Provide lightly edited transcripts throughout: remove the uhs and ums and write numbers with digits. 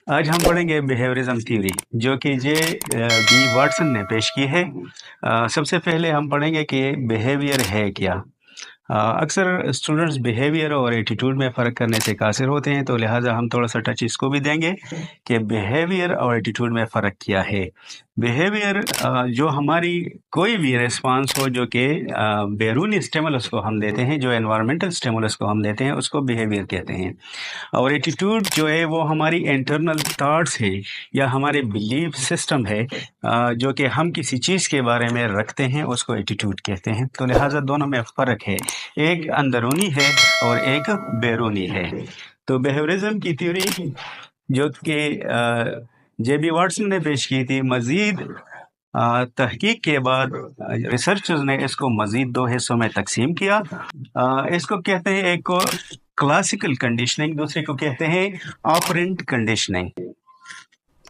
آج ہم پڑھیں گے بیہیورزم تھیوری جو کہ جے بی واٹسن نے پیش کی ہے۔ سب سے پہلے ہم پڑھیں گے کہ بیہیویئر ہے کیا۔ اکثر اسٹوڈنٹس بیہیویئر اور ایٹیٹیوڈ میں فرق کرنے سے قاصر ہوتے ہیں، تو لہٰذا ہم تھوڑا سا ٹچ اس کو بھی دیں گے کہ بیہیویئر اور ایٹیٹیوڈ میں فرق کیا ہے۔ بیہیویئر جو ہماری کوئی بھی ریسپانس ہو جو کہ بیرونی اسٹیمولس کو ہم دیتے ہیں، جو انوائرمنٹل اسٹیمولس کو ہم دیتے ہیں، اس کو بیہیویئر کہتے ہیں۔ اور ایٹیٹیوڈ جو ہے وہ ہماری انٹرنل تھاٹس ہے یا ہمارے بلیف سسٹم ہے جو کہ ہم کسی چیز کے بارے میں رکھتے ہیں، اس کو ایٹیٹیوڈ کہتے ہیں۔ تو لہٰذا دونوں میں فرق ہے، ایک اندرونی ہے اور ایک بیرونی ہے۔ تو بیہیورزم کی تھیوری جو کہ جے بی واٹسن نے پیش کی تھی، مزید تحقیق کے بعد ریسرچرز نے اس کو مزید دو حصوں میں تقسیم کیا۔ اس کو کہتے ہیں، ایک کو کلاسیکل کنڈیشننگ، دوسرے کو کہتے ہیں آپرنٹ کنڈیشننگ۔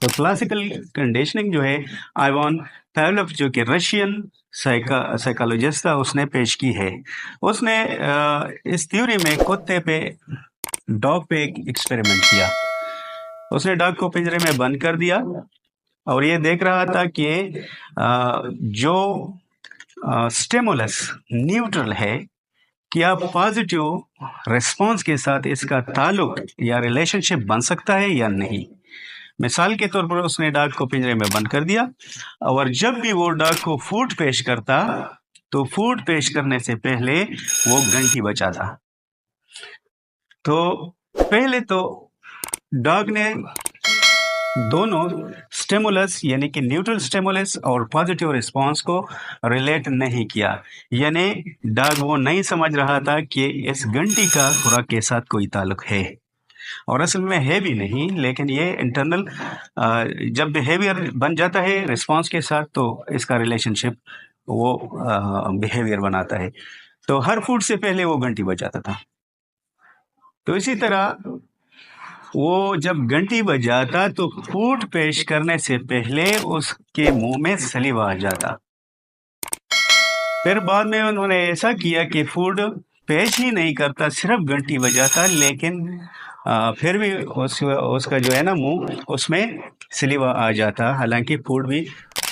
تو کلاسیکل کنڈیشننگ جو ہے آئیوان پیولوف جو کہ رشین سائیکالوجسٹ تھا، اس نے پیش کی ہے۔ اس نے اس تھیوری میں کتے پہ، ڈاگ پہ ایک ایکسپیریمنٹ کیا۔ اس نے ڈاگ کو پنجرے میں بند کر دیا اور یہ دیکھ رہا تھا کہ جو سٹیمولس نیوٹرل ہے، کیا پازیٹیو ریسپانس کے ساتھ اس کا تعلق یا ریلیشن شپ بن سکتا ہے یا نہیں۔ مثال کے طور پر اس نے ڈاگ کو پنجرے میں بند کر دیا، اور جب بھی وہ ڈاگ کو فوڈ پیش کرتا تو فوڈ پیش کرنے سے پہلے وہ گھنٹی بجاتا۔ تو پہلے تو ڈاگ نے دونوں سٹیمولس یعنی کہ نیوٹرل سٹیمولس اور پازیٹیو ریسپانس کو ریلیٹ نہیں کیا، یعنی ڈاگ وہ نہیں سمجھ رہا تھا کہ اس گھنٹی کا خوراک کے ساتھ کوئی تعلق ہے، اور اصل میں ہے بھی نہیں، لیکن یہ انٹرنل جب بیہیویئر بن جاتا ہے ریسپانس کے ساتھ تو اس کا ریلیشن شپ وہ بیہیویئر بناتا ہے۔ تو ہر فوڈ سے پہلے وہ گھنٹی بجاتا تھا۔ تو اسی طرح وہ جب گھنٹی بجاتا تو فوڈ پیش کرنے سے پہلے اس کے منہ میں سلیوا آ جاتا۔ پھر بعد میں انہوں نے ایسا کیا کہ فوڈ پیش ہی نہیں کرتا، صرف گھنٹی بجاتا، لیکن پھر بھی اس کا جو ہے نا منہ، اس میں سلیوا آ جاتا، حالانکہ فوڈ بھی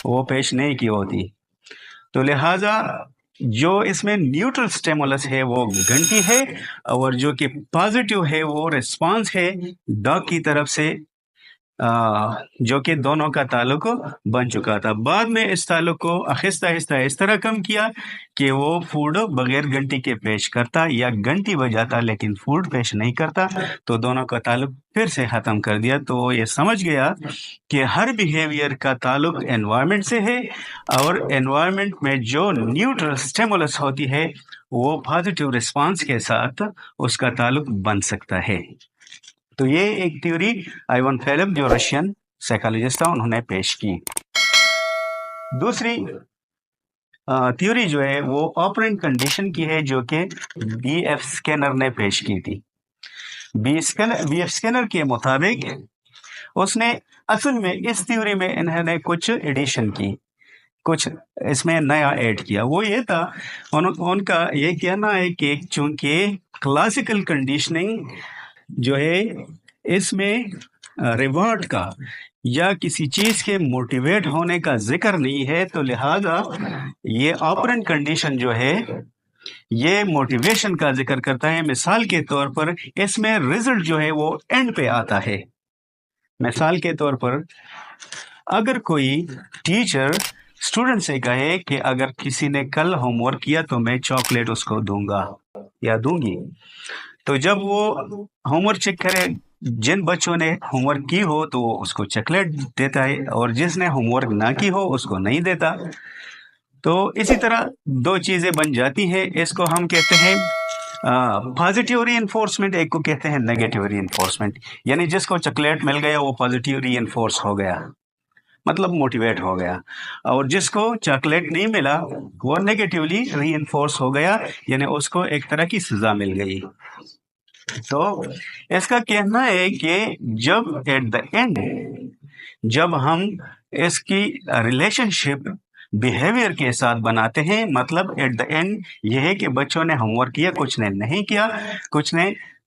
وہ پیش نہیں کی ہوتی۔ تو لہٰذا جو اس میں نیوٹرل سٹیمولس ہے وہ گھنٹی ہے، اور جو کہ پازیٹیو ہے وہ ریسپانس ہے ڈاگ کی طرف سے، جو کہ دونوں کا تعلق بن چکا تھا۔ بعد میں اس تعلق کو آہستہ آہستہ اس طرح کم کیا کہ وہ فوڈ بغیر گھنٹی کے پیش کرتا یا گھنٹی بجاتا لیکن فوڈ پیش نہیں کرتا، تو دونوں کا تعلق پھر سے ختم کر دیا۔ تو وہ یہ سمجھ گیا کہ ہر بیہیویئر کا تعلق انوائرمنٹ سے ہے، اور انوائرمنٹ میں جو نیوٹرل سٹیمولس ہوتی ہے وہ پازیٹیو ریسپانس کے ساتھ اس کا تعلق بن سکتا ہے۔ تو یہ ایک تھیوری آئیوان پیولوف جو رشین سائیکالوجسٹ تھا، انہوں نے پیش کی۔ دوسری تھیوری جو ہے وہ آپرنٹ کنڈیشن کی ہے، جو کہ بی ایف اسکینر نے پیش کی تھی۔ بی ایف اسکینر کے مطابق اس نے اصل میں اس تھیوری میں انہوں نے کچھ ایڈیشن کی، کچھ اس میں نیا ایڈ کیا۔ وہ یہ تھا، ان کا یہ کہنا ہے کہ چونکہ کلاسیکل کنڈیشننگ جو ہے اس میں ریوارڈ کا یا کسی چیز کے موٹیویٹ ہونے کا ذکر نہیں ہے، تو لہذا یہ آپرنٹ کنڈیشن جو ہے یہ موٹیویشن کا ذکر کرتا ہے۔ مثال کے طور پر اس میں رزلٹ جو ہے وہ اینڈ پہ آتا ہے۔ مثال کے طور پر اگر کوئی ٹیچر اسٹوڈنٹ سے کہے کہ اگر کسی نے کل ہوم ورک کیا تو میں چاکلیٹ اس کو دوں گا یا دوں گی، تو جب وہ ہوم ورک چیک کرے، جن بچوں نے ہوم ورک کی ہو تو وہ اس کو چاکلیٹ دیتا ہے، اور جس نے ہوم ورک نہ کی ہو اس کو نہیں دیتا۔ تو اسی طرح دو چیزیں بن جاتی ہیں، اس کو ہم کہتے ہیں پازیٹیو ری انفورسمنٹ، ایک کو کہتے ہیں نیگیٹیو ری انفورسمنٹ، یعنی جس کو چاکلیٹ مل گیا وہ پازیٹیو ری انفورس ہو گیا، مطلب موٹیویٹ ہو گیا، اور جس کو چاکلیٹ نہیں ملا وہ نیگیٹیولی ری انفورس ہو گیا، یعنی اس کو ایک طرح کی سزا مل گئی۔ تو اس کا کہنا ہے کہ جب ایٹ دا اینڈ جب ہم اس کی ریلیشن شپ بیہیویئر کے ساتھ بناتے ہیں، مطلب ایٹ دا اینڈ یہ ہے کہ بچوں نے ہوم ورک کیا، کچھ نے نہیں کیا، کچھ نے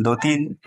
2-3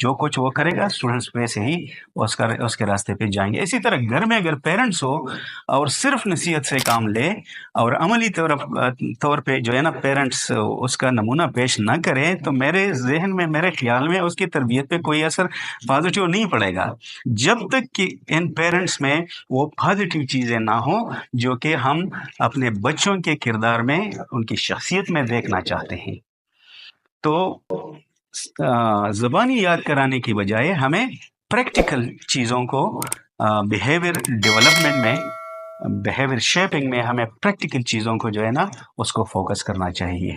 جو کچھ وہ کرے گا اسٹوڈنٹس ویسے ہی اس کے راستے پہ جائیں گے. اسی طرح گھر میں اگر پیرنٹس ہو اور صرف نصیحت سے کام لے اور عملی طور پہ جو ہے نا پیرنٹس اس کا نمونہ پیش نہ کریں تو میرے ذہن میں، میرے خیال میں اس کی تربیت پہ کوئی اثر پازیٹیو نہیں پڑے گا جب تک کہ ان پیرنٹس میں وہ پازیٹیو چیزیں نہ ہوں جو کہ ہم اپنے بچوں کے کردار میں، ان کی شخصیت میں دیکھنا چاہتے ہیں. تو زبانی یاد کرانے کی بجائے ہمیں پریکٹیکل چیزوں کو بیہیویئر ڈیولپمنٹ میں، بیہیویئر شیپنگ میں ہمیں پریکٹیکل چیزوں کو جو ہے نا اس کو فوکس کرنا چاہیے.